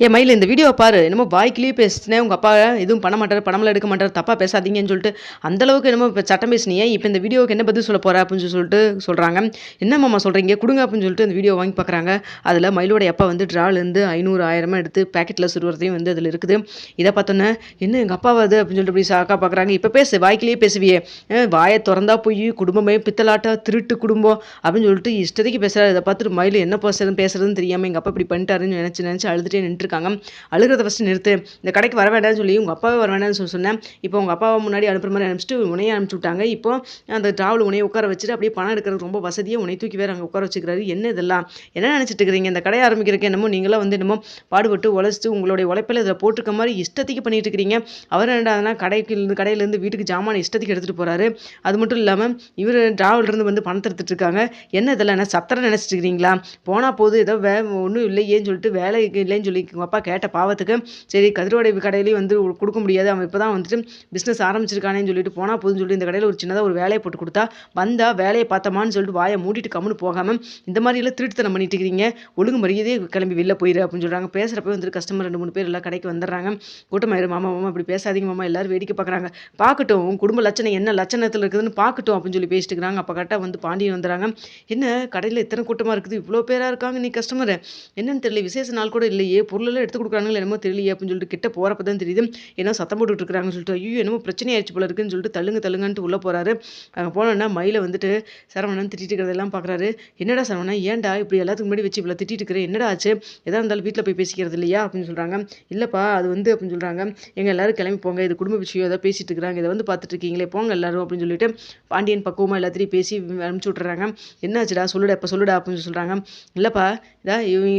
ஏன் மயில் இந்த வீடியோவை பாரு, என்னமோ வாய்க்கிலேயே பேசினேன், உங்கள் அப்பா எதுவும் பண்ண மாட்டார், பணமெல்லாம் எடுக்க மாட்டார், தப்பாக பேசாதீங்கன்னு சொல்லிட்டு அந்தளவுக்கு என்னமோ இப்போ சட்டம் பேசினியே, இப்போ இந்த வீடியோவுக்கு என்ன பதில் சொல்ல போகிற அப்படின்னு சொல்லிட்டு சொல்கிறாங்க. என்ன மாமா சொல்கிறீங்க, கொடுங்க அப்படின்னு சொல்லிட்டு அந்த வீடியோ வாங்கி பார்க்குறாங்க. அதில் மயிலோட அப்பா வந்து ட்ராலேருந்து 500 1000 எடுத்து பேக்கெட்டில் சுருவறதையும் வந்து அதில் இருக்குது. இதை பார்த்தோன்னே என்ன எங்கள் அப்பாவை அது அப்படின்னு சொல்லிட்டு இப்படி சாக்கா பார்க்குறாங்க. இப்போ பேசு, வாய்க்கிலேயே பேசுவியே, வாயை திறந்தா போய் குடும்பமே பித்தலாட்டா திருட்டு குடும்பம் அப்படின்னு சொல்லிட்டு இஷ்டத்துக்கு பேசுகிறாரு. இதை பார்த்துட்டு மயில் என்ன பேசுறதுன்னு தெரியாமல் எங்கள் அப்பா இப்படி பண்ணிட்டாருன்னு நினச்சி அழுதுகிட்டே நின்றுருக்காங்க. அழுகிறத ஃபஸ்ட்டு நிறுத்து, இந்த கடைக்கு வர வேண்டாம்னு சொல்லி உங்கள் அப்பாவே வர வேண்டாம்னு சொன்னேன். இப்போ உங்கள் அப்பாவை முன்னாடி அனுப்புற மாதிரி அனுப்பிச்சிட்டு உனையை அனுப்பிச்சி விட்டாங்க. இப்போ அந்த டிராவல் உனையை உட்கார வச்சுட்டு அப்படியே பணம் எடுக்கிறது ரொம்ப வசதியாக உன்னை தூக்கி வேறு அங்கே உட்கார வச்சுக்கிறாரு. என்ன இதெல்லாம் என்ன நினச்சிட்டு இருக்கிறீங்க? இந்த கடையை ஆரம்பிக்கிறதுக்கு என்னமோ நீங்களாம் வந்து என்னமோ பாடுபட்டு உழைச்சிட்டு உங்களுடைய உழைப்பில் இதில் போட்டிருக்க மாதிரி இஷ்டத்துக்கு பண்ணிட்டு இருக்கிறீங்க. அவர் என்னடாதுன்னா கடையிலேருந்து வீட்டுக்கு ஜாமான் இஷ்டத்துக்கு எடுத்துகிட்டு போகிறாரு. அது மட்டும் இல்லாமல் இவர் டிராவலிருந்து வந்து பணத்தை எடுத்துகிட்டு இருக்காங்க. என்ன இதெல்லாம் என்ன சத்திரம் நினச்சிட்டு இருக்கிறீங்களா? போனால் போது ஏதோ ஒன்றும் இல்லையேன்னு சொல்லிட்டு வேலை இல்லைன்னு சொல்லி உங்கள் அப்பா கேட்ட பாவத்துக்கு சரி கதிரோட கடையிலையும் வந்து கொடுக்க முடியாது, அவன் இப்போ தான் வந்துட்டு பிஸ்னஸ் ஆரம்பிச்சிருக்கானேன்னு சொல்லிட்டு போனால் போதுன்னு சொல்லி இந்த கடையில் ஒரு சின்னதாக ஒரு வேலையை போட்டு கொடுத்தா வந்தால் வேலையை பார்த்தமான்னு சொல்லிட்டு வாயை மூடிட்டு கம்முன்னு போகாமல் இந்த மாதிரியெல்லாம் திருட்டுத்தனம் பண்ணிட்டு இருக்கிறீங்க, ஒழுங்கு மரியாதையே கிளம்பி வெளில போயிரு அப்படின்னு சொல்கிறாங்க. பேசுகிறப்ப வந்துட்டு கஸ்டமர் 2 3 பேர் எல்லாம் கடைக்கு வந்துடுறாங்க. கூட்டமாயிரு, மாமா மாமா இப்படி பேசாதீங்க மாமா, எல்லாரும் வேடிக்கை பார்க்குறாங்க, பார்க்கட்டும் உன் குடும்ப லட்சணம் என்ன லட்சணத்தில் இருக்குதுன்னு பார்க்கட்டும் அப்படின்னு சொல்லி பேசிட்டு இருக்கிறாங்க. அப்போ கரெக்டாக வந்து பாண்டியன் வந்துடுறாங்க. என்ன கடையில் இத்தனை கூட்டமாக இருக்குது, இவ்வளோ பேராக இருக்காங்க, நீ கஸ்டமர் என்னன்னு தெரியல, விசேஷ நாள் கூட இல்லையே, பொருளெல்லாம் எடுத்து கொடுக்குறாங்களோ என்னமோ தெரியலையே அப்படின்னு சொல்லிட்டு கிட்ட போகிறப்ப தான் தெரியுது ஏன்னா சத்தம் போட்டுட்டு இருக்கிறாங்கன்னு சொல்லிட்டு ஐயோ என்னமோ பிரச்சனை ஆயிடுச்சு போல இருக்குன்னு சொல்லிட்டு தள்ளுங்கன்ட்டு உள்ளே போகிறாரு. அங்கே போனோன்னா மயிலை வந்துட்டு சரவணன் திட்டிட்டு இருக்கிறதெல்லாம் பார்க்குறாரு. என்னடா சரவணன், ஏன்டா இப்படி எல்லாத்துக்கு முன்னாடி வச்சு இவ்வளோ திட்டிட்டு இருக்கிறேன், என்னடா ஆச்சு, எதாக இருந்தாலும் வீட்டில் போய் பேசிக்கிறது இல்லையா அப்படின்னு சொல்கிறாங்க. இல்லைப்பா அது வந்து அப்படின்னு சொல்கிறாங்க. எங்கள் எல்லாரும் கிளம்பி போங்க, இது குடும்ப விஷயம் ஏதாவது பேசிட்டு இருக்கிறாங்க, இதை வந்து பார்த்துட்டு இருக்கீங்களே போங்க எல்லாரும் அப்படின்னு சொல்லிட்டு பாண்டியன் பக்குவமாக எல்லாத்தையும் பேசி அனுப்பிச்சி விட்றாங்க. என்னாச்சுடா சொல்லுடா இப்போ சொல்லுடா அப்படின்னு சொல்கிறாங்க. இல்லைப்பா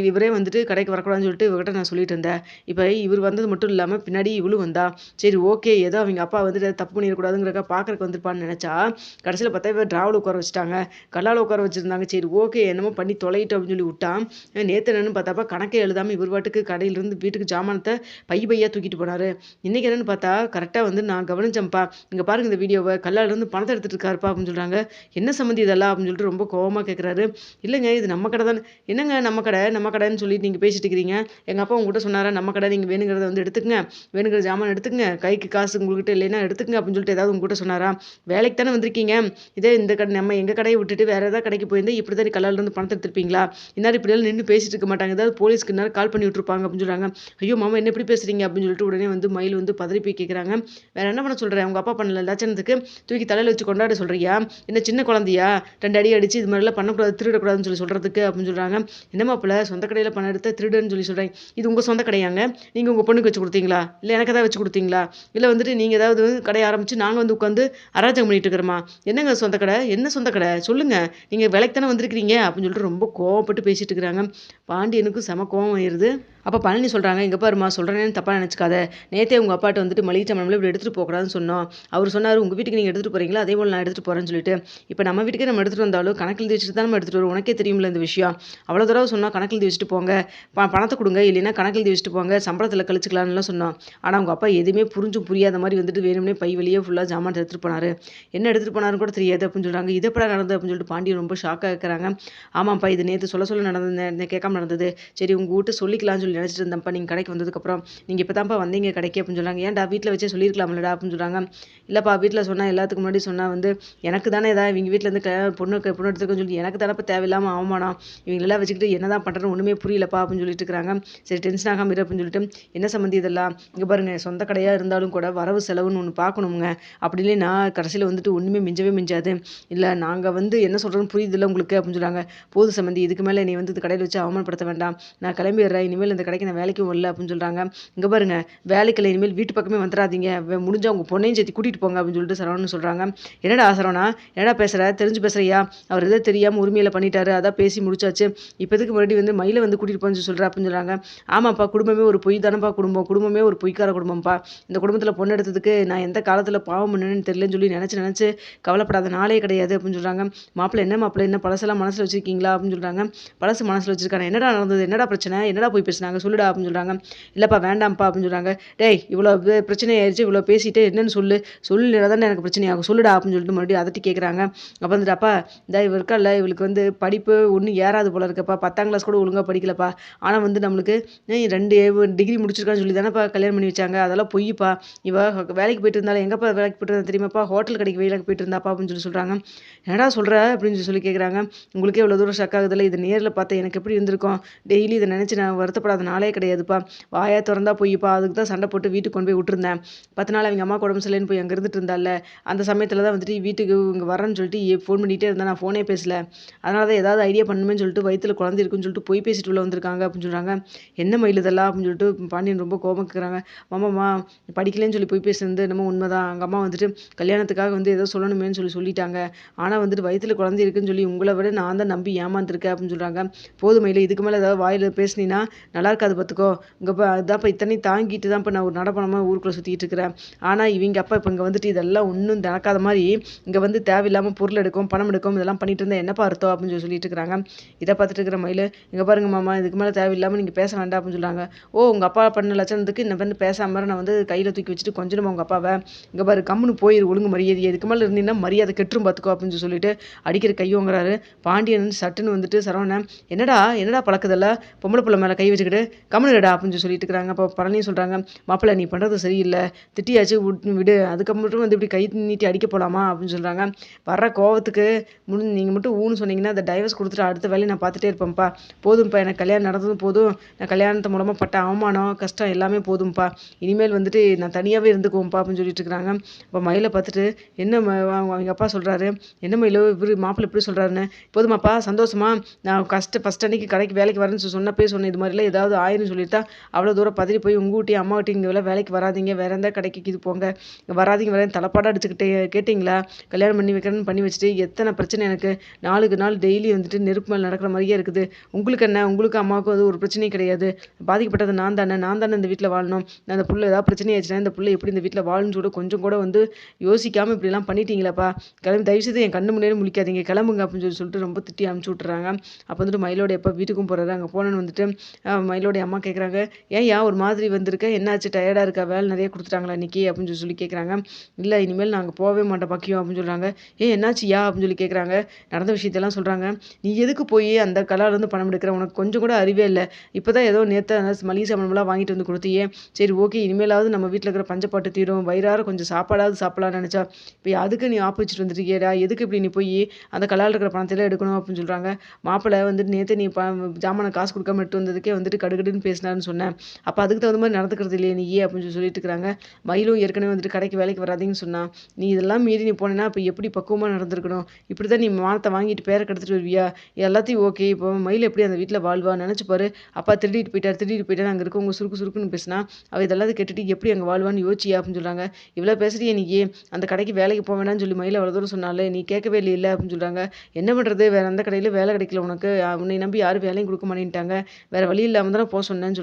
இவரே வந்துட்டு கடைக்கு வரக்கூடாதுன்னு சொல்லிட்டு இவர்கிட்ட நான் சொல்லிட்டு இருந்தேன். இப்போ இவர் வந்தது மட்டும் இல்லாமல் பின்னாடி இவளும் வந்தா, சரி ஓகே ஏதோ அவங்க அப்பா வந்துட்டு தப்பு பண்ணிடக்கூடாதுங்கிறக்கா பார்க்கறக்கு வந்துருப்பான்னு நினச்சா கடைசியில் பார்த்தா இவர் டிராவல் உட்கார வச்சுட்டாங்க, கல்லால் உட்கார வச்சுருந்தாங்க. சரி ஓகே என்னமோ பண்ணி தொலையிட்டு அப்படின்னு சொல்லி விட்டான். நேற்று என்னன்னு பார்த்தாப்பா கணக்கே எழுதாமல் இவர் பாட்டுக்கு கடையிலேருந்து வீட்டுக்கு ஜாமானத்தை பையாக தூக்கிட்டு போனார். இன்றைக்கி என்னென்னு பார்த்தா கரெக்டாக வந்து நான் கவனிச்சேன்ப்பா, இங்கே பாருங்கள் இந்த வீடியோவை, கல்லாலேருந்து பணத்தை எடுத்துகிட்டு இருக்காருப்பா அப்படின்னு சொல்கிறாங்க. என்ன சம்மந்தி இதெல்லாம் அப்படின்னு சொல்லிட்டு ரொம்ப கோவமாக கேட்குறாரு. இல்லைங்க இது நம்ம கடை தானே. என்னங்க நம்ம கடைன்னு சொல்லிட்டு நீங்கள் பேசிட்டு இருக்கிறீங்க, எங்கள் அப்பா உங்கள்கிட்ட சொன்னாரா நம்ம கடை, நீங்கள் வேணுங்கிறத வந்து எடுத்துக்கங்க, வேணுங்கிற ஜாமான் எடுத்துக்கங்க, கைக்கு காசு உங்கள்கிட்ட இல்லைன்னா எடுத்துக்கங்க அப்படின்னு சொல்லிட்டு ஏதாவது உங்கள்கிட்ட சொன்னாரா? வேலைக்கு தானே வந்திருக்கீங்க, இதே இந்த கடை நம்ம எங்கள் கடையை விட்டுட்டு வேறு ஏதாவது கடைக்கு போயிருந்தா இப்படி தான் கல்லாலேருந்து பணத்தை எடுத்துருப்பீங்களா? இந்நேரம் இப்படியெல்லாம் நின்று பேசிட்டு இருக்க மாட்டாங்க, ஏதாவது போலீஸ்க்கு இந்நேரம் கால் பண்ணி விட்டுருப்பாங்க அப்படின்னு சொல்கிறாங்க. ஐயோ மாமா என்ன எப்படி பேசுகிறீங்க அப்படின்னு சொல்லிட்டு உடனே வந்து மயில் வந்து பதறி போய் கேட்குறாங்க. வேறு என்ன பண்ண சொல்கிறேன், உங்கள் அப்பா பண்ணல லட்சணத்துக்கு தூக்கி தலையில் வச்சு கொண்டாட சொல்கிறியா, என்ன சின்ன குழந்தையா 2 அடி அடித்து இது மாதிரிலாம் பண்ணக்கூடாது திருடக்கூடாதுன்னு சொல்லி சொல்கிறதுக்கு அப்படின்னு சொல்கிறாங்க. என்னம்மா பிள்ளை சொந்த கடையில் பணம் எடுத்து திருடுன்னு சொல்லி சொல்கிறேன், இது உங்கள் சொந்த கடையாங்க, நீங்கள் உங்கள் பொண்ணுக்கு வச்சு கொடுத்தீங்களா, இல்லை எனக்கு தான் வச்சு கொடுத்தீங்களா, இல்லை வந்துட்டு நீங்கள் ஏதாவது கடையை ஆரம்பித்து நாங்கள் வந்து உட்காந்து அராஜகம் பண்ணிட்டு இருக்கிறோமா, என்னங்க சொந்த கடை, என்ன சொந்த கடை சொல்லுங்கள், நீங்கள் வேலைக்கு தானே வந்திருக்கிறீங்க அப்படின்னு சொல்லிட்டு ரொம்ப கோவப்பட்டு பேசிட்டு இருக்கிறாங்க. பாண்டியனுக்கும் செம கோவம் ஆயிடுது. அப்போ பழனி சொல்கிறாங்க, இங்கே பாருமா சொல்கிறேன்னு தப்பாக நினச்சிக்காத, நேற்றே உங்கள் அப்பாட்ட வந்துட்டு மளிகை சாமான்களை இப்படி எடுத்துகிட்டு போகக்கூடாதுன்னு சொன்னோம், அவர் சொன்னார் உங்கள் வீட்டுக்கு நீங்கள் எடுத்துகிட்டு போகிறீங்களா அதே போல் நான் எடுத்துகிட்டு போகிறேன்னு சொல்லிட்டு, இப்போ நம்ம வீட்டுக்கே நம்ம எடுத்துகிட்டு வந்தாலும் கணக்கில் எழுதி வச்சுட்டு தான் நம்ம எடுத்துகிட்டு வரோம், உனக்கே தெரியுமில்ல இந்த விஷயம், அவ்வளோ தடவை சொன்னால் கணக்கில் எழுதி வச்சுட்டு போங்க, பணத்தை கொடுங்க இல்லைன்னா கணக்கில் எழுதி வச்சுட்டு போங்க, சம்பளத்தில் கழிச்சிக்கலாம்லாம் சொன்னோம். ஆனால் உங்கள் அப்பா எதுவுமே புரியாத மாதிரி வந்துட்டு வேணும்னே பை வழியே ஃபுல்லாக ஜாமான் எடுத்துகிட்டு போனார், என்ன எடுத்துகிட்டு போனாருன்னு கூட தெரியாது அப்படின்னு சொல்கிறாங்க. இது எப்படா நடந்தது அப்படின்னு சொல்லிட்டு பாண்டியன் ரொம்ப ஷாக்காக இருக்கிறாங்க. ஆமாப்பா இது நேற்று சொல்ல நடந்தது, கேட்காம நடந்தது, சரி உங்கள் வீட்டு சொல்லிக்கலாம்னு சொல்லி நினச்சிட்டு இருந்தேன்ப்பா, நீங்கள் கடைக்கு வந்ததுக்கப்புறம் நீங்கள் இப்போ தான்ப்பா வந்தீங்க கடைக்கு அப்படின்னு சொல்கிறாங்க. ஏன்டா வீட்டில் வச்சே சொல்லியிருக்கலாம்லடா அப்படின்னு சொல்கிறாங்க. இல்லைப்பா வீட்டில் சொன்னால் எல்லாத்துக்கு முன்னாடி சொன்னால் வந்து எனக்கு தானே ஏதாவது இவங்க வீட்டிலேருந்து பொண்ணு எடுத்துருக்கோன்னு சொல்லி எனக்கு தானே இப்போ தேவையில்லாமல் அவமானம், இவங்களெல்லாம் வச்சுக்கிட்டு என்ன தான் பண்ணுறேன்னு ஒன்றுமே புரியலப்பா அப்படின்னு சொல்லிட்டு இருக்கிறாங்க. சரி டென்ஷன் ஆகாமல் இரு அப்படின்னு சொல்லிட்டு, என்ன சம்மந்தி இதெல்லாம், இங்கே பாருங்கள் சொந்த கடையாக இருந்தாலும் கூட வரவு செலவுன்னு ஒன்று பார்க்கணுங்க, அப்படி இல்லைன்னா கடைசியில் வந்துட்டு ஒன்றுமே மிஞ்சவே இல்லை, நாங்கள் வந்து என்ன சொல்கிறோன்னு புரியுதில்ல உங்களுக்கு அப்படின்னு சொல்கிறாங்க. போது சம்மந்தி இதுக்கு மேலே நீ வந்து இந்த கடையில் வச்சு அவமானப்படுத்த வேண்டாம், நான் கிளம்பிடுறேன், இனிமேல் இந்த கடைக்கு நான் வேலைக்கும் வரல அப்படின்னு சொல்கிறாங்க. இங்கே பாருங்கள் வேலைக்கில் இனிமேல் வீட்டு பக்கமே வந்துடாதீங்க, முடிஞ்சால் உங்கள் பொண்ணையும் சேர்த்து கூட்டிகிட்டு போங்க அப்படின்னு சொல்லிட்டு சரவணன் சொல்கிறாங்க. என்னடா சரவணா என்னடா பேசுகிற, தெரிஞ்சு பேசுகிறியா, அவர் எதாவது தெரியாமல் உரிமையில் பண்ணிட்டாரு, அதான் பேசி முடிச்சாச்சு, இப்போதுக்கு மறுபடியும் வந்து மயிலை வந்து கூட்டிகிட்டு போன்னு சொல்கிறேன் அப்படின்னு சொல்கிறாங்க. ஆமாப்பா குடும்பமே ஒரு பொய் தானப்பா, குடும்பமே ஒரு பொய்க்கார குடும்பம்ப்பா, இந்த குடும்பத்தில் பொண்ணு எடுத்ததுக்கு நான் எந்த காலத்தில் பாவம் பண்ணுன்னு தெரியலன்னு சொல்லி நினச்சி கவலைப்படாத நாளே கிடையாது அப்படின்னு சொல்கிறாங்க. மாப்பிள்ளை என்ன பழசெல்லாம் மனசில் வச்சுருக்கீங்களா அப்படின்னு சொல்கிறாங்க. பழசு மனசில் வச்சுருக்காங்க, என்னடா நடந்தது, என்னடா பிரச்சனை, என்னடா போய் பேசுனாங்க சொல்கிறாங்க. சொல்லுடா அப்படின்னு சொல்கிறாங்க. இல்லைப்பா வேண்டாம்ப்பா அப்படின்னு சொல்கிறாங்க. டேய் இவ்வளோ பிரச்சனை ஆயிடுச்சு, இவ்வளோ பேசிட்டு என்னன்னு சொல்லு, சொல்லு தானே எனக்கு பிரச்சனை ஆகும், சொல்லுடா அப்படின்னு சொல்லிட்டு மறுபடியும் அதட்டி கேட்குறாங்க. அப்போ வந்துட்டு அப்பா இந்த இவ இருக்கால இவளுக்கு வந்து படிப்பு ஒன்றும் ஏறாது போல இருக்கப்பா, 10ஆம் கிளாஸ் கூட ஒழுங்காக படிக்கலப்பா. ஆனால் வந்து நம்மளுக்கு 2 டிகிரி முடிச்சிருக்கான்னு சொல்லி தானேப்பா கல்யாணம் பண்ணி வச்சாங்க, அதெல்லாம் பொய்ப்பா. இவ வேலைக்கு போயிட்டு இருந்தாலும் எங்கப்பா வேலைக்கு போயிட்டு இருந்தா தெரியுமாப்பா, ஹோட்டல் கடைக்கு வேலைக்கு போயிட்டு இருந்தாப்பா அப்படின்னு சொல்கிறாங்க. என்னடா சொல்கிற அப்படின்னு சொல்லி கேட்குறாங்க. உங்களுக்கே இவ்வளோ தூரம் ஷக் ஆகுதுல்ல, இது நேரில் பார்த்தா எனக்கு எப்படி இருந்திருக்கும், டெய்லி இதை நினச்சி நான் வருத்தப்படாத நாளே கிடையாதுப்பா. வாயா திறந்தா பொய்ப்பா, அதுக்கு தான் சண்டை போட்டு வீட்டுக்கு கொண்டு போய் விட்டுருந்தேன். 10 நாள் அவங்க அம்மா உடம்பு சரியில்லைன்னு போய் அங்கே இருந்துட்டு இருந்தால, அந்த சமயத்தில் தான் வந்துட்டு வீட்டுக்கு இங்கே வரேன்னு சொல்லிட்டு ஃபோன் பண்ணிகிட்டே இருந்தேன், நான் ஃபோனே பேசல. அதனால தான் ஏதாவது ஐடியா பண்ணணுமேன்னு சொல்லிட்டு வயிற்றுல குழந்தை இருக்குன்னு சொல்லிட்டு போய் பேசிட்டு உள்ள வந்திருக்காங்க அப்படின்னு சொல்கிறாங்க. என்ன மயில் இதெல்லாம் அப்படின்னு சொல்லிட்டு பாண்டியன் ரொம்ப கோபம் கேட்குறாங்க. மாமாம்மா படிக்கலன்னு சொல்லி போய் பேசுனது என்னமோ உண்மைதான், எங்கள் அம்மா வந்துட்டு கல்யாணத்துக்காக வந்து ஏதோ சொல்லணுமேன்னு சொல்லிட்டாங்க. ஆனால் வந்துட்டு வயிற்றுல குழந்தை இருக்குன்னு சொல்லி உங்களை விட நான் தான் நம்பி ஏமாந்துருக்கேன் அப்படின்னு சொல்கிறாங்க. போதும் மயில், இதுக்கு மேலே ஏதாவது வாயில் பேசுனீங்கன்னா நல்லா இருக்காது பார்த்துக்கோ. இங்கே இப்போ அதான்ப்பா இத்தனையும் தாங்கிட்டு தான் இப்போ நான் ஒரு நடப்பணமாக ஊருக்குள்ளே சுற்றிட்டு இருக்கிறேன். ஆனால் இவங்க அப்பா இப்போ இங்கே வந்துட்டு இதெல்லாம் ஒன்றும் நடக்காத மாதிரி இங்கே வந்து தேவையில்லாமல் பொருள் எடுக்கும், பணம் எடுக்கும், இதெல்லாம் பண்ணிட்டு இருந்தால் என்னப்பா அர்த்தம் அப்படின்னு சொல்லிட்டு இருக்கிறாங்க. இதை பார்த்துட்டு இருக்கிற மயில், இங்கே பாருங்க மாமா, இதுக்கு மேலே தேவையில்லாமல் நீங்கள் பேச வேண்டாம் அப்படின்னு சொல்கிறாங்க. ஓ உங்கள் அப்பா பண்ண லட்சணத்துக்கு இந்த வந்து பேசாமல் நான் வந்து கையில் தூக்கி வச்சுட்டு கொஞ்சமா உங்கள் அப்பாவை, இங்கே பாரு கம்முன்னு போயிரு, ஒழுங்கு மரியாதை, இதுக்கு மேலே இருந்தீங்கன்னா மரியாதை கெட்டுரும் பார்த்துக்கோ அப்படின்னு சொல்லிட்டு அடிக்கிற கையோங்கிறாரு. பாண்டியன் சட்டுன்னு வந்துட்டு சரவணன், என்னடா என்னடா பழக்கதில்ல, பொம்பளை பிள்ளை மேலே கை வச்சுக்கிட்டு கம்முனுடா அப்படின்னு சொல்லிட்டு இருக்கிறாங்க. அப்போ பழனியும் சொல்கிறாங்க, மாப்பிள்ளை நீ பண்ணுறது சரியில்லை, திட்டியாச்சு விடு, அதுக்கப்புறம் வந்து இப்படி கை நீட்டி அடிக்க போகலாமா அப்படின்னு சொல்கிறாங்க. வர்ற கோவத்துக்கு நீங்கள் மட்டும் ஊன்னு சொன்னீங்கன்னா அந்த டைவர்ஸ் கொடுத்துட்டு அடுத்த வேலையை நான் பார்த்துட்டே இருப்பேன்ப்பா. போதும்ப்பா, எனக்கு கல்யாணம் நடந்ததும் போதும், நான் கல்யாணத்து மூலமாக பட்ட அவமானம் கஷ்டம் எல்லாமே போதும்ப்பா, இனிமேல் வந்துட்டு நான் தனியாகவே இருந்துக்குவோம்ப்பா அப்படின்னு சொல்லிட்டு இருக்கிறாங்க. அப்போ மயிலை பார்த்துட்டு என்ன அவங்க அப்பா சொல்கிறாரு, என்ன மயிலோ இவர் மாப்பிள்ளை இப்படி சொல்கிறாருன்னு, போதுமாப்பா சந்தோஷமா, நான் ஃபஸ்ட் அன்னைக்கு கடைக்கு வேலைக்கு வரேன்னு சொன்னப்பே சொன்னேன், இது மாதிரிலாம் ஏதாவது ஆயிரம் சொல்லிட்டா அவ்வளோ தூரம் பதறி போய் உங்ககிட்டயும் அம்மாகிட்டையும் இங்கே வேலைக்கு வராதிங்க, வேற எந்த கடைக்கு இது போங்க, வராதிங்க வேற தலைப்பாடாக அடிச்சுக்கிட்டே கேட்டிங்களா, கல்யாணம் பண்ணி வைக்கிறேன்னு பண்ணி வச்சுட்டு எத்தனை பிரச்சனை எனக்கு, நாளுக்கு நாள் டெய்லி வந்துட்டு நெருப்பு மேலே நடக்கிற மாதிரியே இருக்குது. உங்களுக்கு என்ன, உங்களுக்கு அம்மாவுக்கும் அது ஒரு பிரச்சனையும் கிடையாது, பாதிக்கப்பட்டது நான் தானே இந்த வீட்டில் வாழணும், நான் அந்த புள்ள ஏதாவது பிரச்சனை ஆயிடுச்சுன்னா இந்த புள்ள எப்படி இந்த வீட்டில் வாழணும்னு சொல்லிட்டு கொஞ்சம் கூட வந்து யோசிக்காமல் இப்படிலாம் பண்ணிட்டீங்களாப்பா, கிளம்பி தயவுசெய்து என் கண்ணு முன்னே முழிக்காதீங்க, கிளம்புங்க அப்படின்னு சொல்லிட்டு ரொம்ப திட்டி அனுப்பிச்சி விட்டுறாங்க. அப்போ வந்துட்டு மயிலோட எப்போ வீட்டுக்கும் போகிறாரு. அங்கே போனேன்னு வந்துட்டு மயிலோடைய அம்மா கேட்குறாங்க, ஏன் ஒரு மாதிரி வந்திருக்க, என்னாச்சு, டயர்டாக இருக்கா, வேலை நிறைய கொடுத்துட்டாங்களா இன்னைக்கு அப்படின்னு சொல்லி கேட்குறாங்க. இல்லை இனிமேல் நாங்கள் போகவே மாட்டோம் பக்கியம் அப்படின்னு சொல்கிறாங்க. என்னாச்சுயா அப்படின்னு சொல்லி கேட்குறாங்க. நடந்த விஷயத்தெல்லாம் சொல்கிறாங்க. நீ எதுக்கு போய் அந்த கலாலேருந்து பணம் எடுக்கிற, உனக்கு கொஞ்சம் கூட அறிவே இல்லை, இப்போ தான் ஏதோ நேற்று மளிகை சாமான்லாம் வாங்கிட்டு வந்து கொடுத்தியே, சரி ஓகே இனிமேலாவது நம்ம வீட்டில் இருக்கிற பஞ்சப்பாட்டு தீரும், வயிறார கொஞ்சம் சாப்பாடாவது சாப்பிடலாம்னு நினச்சா, இப்போ அதுக்கு நீ ஆப்பு வச்சுட்டு வந்துருக்கியடா, எதுக்கு இப்படி நீ போய் அந்த கலால் இருக்கிற பணத்தையெல்லாம் எடுக்கணும் அப்படின்னு சொல்கிறாங்க. மாப்பிள்ளை வந்துட்டு நேற்று நீ ஜாமான காசு கொடுக்காம எடுத்து வந்ததுக்கே வந்துட்டு கடுகடுன்னு பேசினாருன்னு சொன்னேன், அப்போ அதுக்கு தகுந்த மாதிரி நடந்துக்கிறது இல்லையே நீ அப்படின்னு சொல்லிட்டு இருக்கிறாங்க. மயிலும் ஏற்கனவே வந்துட்டு கடைக்கு வேலைக்கு வராதிங்கன்னு சொன்னான், நீ இதெல்லாம் மீறி நீ போனேன்னா இப்போ எப்படி பக்குவமாக நடந்திருக்கணும், இப்படி தான் நீ மானத்தை வாங்கிட்டு பேரை கெடுத்துட்டு வருவியா, எல்லாத்தையும் ஓகே, இப்போ மயில் எப்படி அந்த வீட்டில் வாழ்வா நினச்சி பாரு, அப்பா திருடிட்டு போயிட்டார் அங்கே இருக்கவங்க சுருக்கு சுருக்குன்னு பேசினா அவள் இதெல்லாம் கேட்டுட்டு எப்படி அங்கே வாழ்வான்னு யோசிச்சியா அப்படின்னு சொல்கிறாங்க. இவ்வளோ பேசுறியே நீ, அந்த கடைக்கு வேலைக்கு போக வேணாம்னு சொல்லி மயில் அவ்வளோ தூரம் சொன்னாலே நீ கேட்கவே இல்லை அப்படின்னு சொல்கிறாங்க. என்ன பண்ணுறது, வேறு எந்த கடையில் வேலை கிடைக்கல உனக்கு, உன்னை நம்பி யாரும் வேலையும் கொடுக்க மாட்டேன்ட்டாங்க, வேறு வழி இல்லாமல் தானே போக சொன்னேன்னு